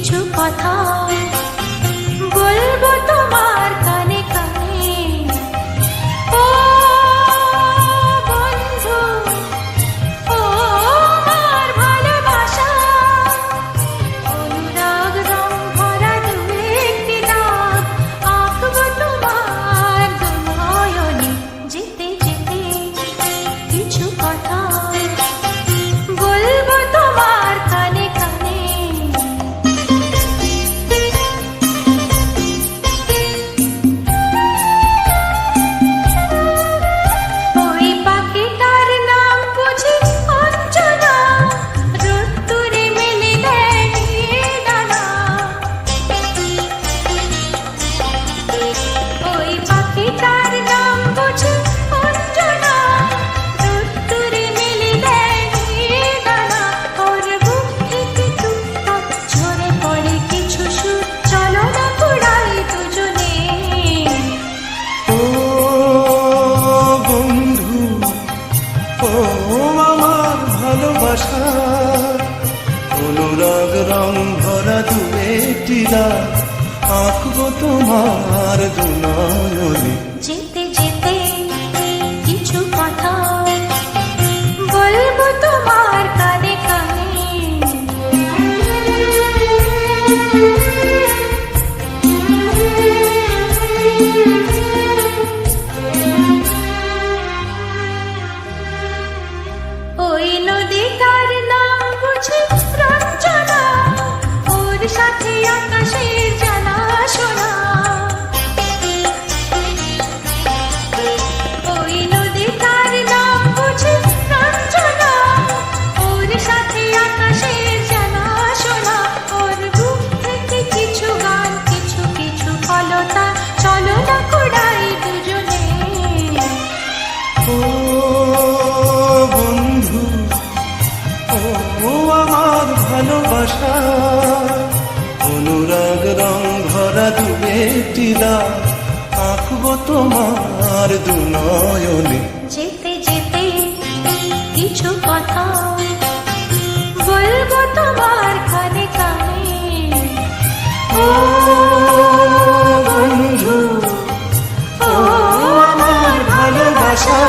কিছু কথা বলবো তোমার কানে কানে। ও বন্ধু, ও আমার ভালোবাসা, অনুরাগ রং ভরা দু একটি দাগ আঁকবো তোমার দু নয়নে। যেতে যেতে কিছু কথা বলবো তোমার কানে কানে। ওই পাখিটার নাম বুঝি অঞ্জনা, রোদ্দুরে মেলে দেয় ডানা। ওই পাখিটার নাম বুঝি অঞ্জনা, রোদ্দুরে মেলে দেয় ডানা। ওর বুক থেকে টুকটাক ঝরে পড়ে কিছু সুর, চলো না কুড়াই দুজনে। ও বন্ধু, ও আমার ভালোবাসা, অনুরাগ রং ভরা দু একটি দাগ আঁকবো তোমার দু নয়নে। যেতে যেতে কিছু কথা বলবো তোমার কানে কানে। ওই নদীটার নাম বুঝি রঞ্জনা, ওর সাথে আকাশের জানাশোনা। ওই নদীটার নাম বুঝি রঞ্জনা, ওর সাথে আকাশের জানাশোনা। ওর বুক থেকে কিছু গান, কিছু কিছু কলতা, চলো না কুড়াই দুজনে। ও বন্ধু, ও আমার ভালোবাসা, অনুরাগ রং ভরা দু একটি দাগ আঁকবো তোমার দু নয়নে। যেতে যেতে কিছু কথা বলবো তোমার কানে কানে। ও বন্ধু, ও আমার ভালোবাসা।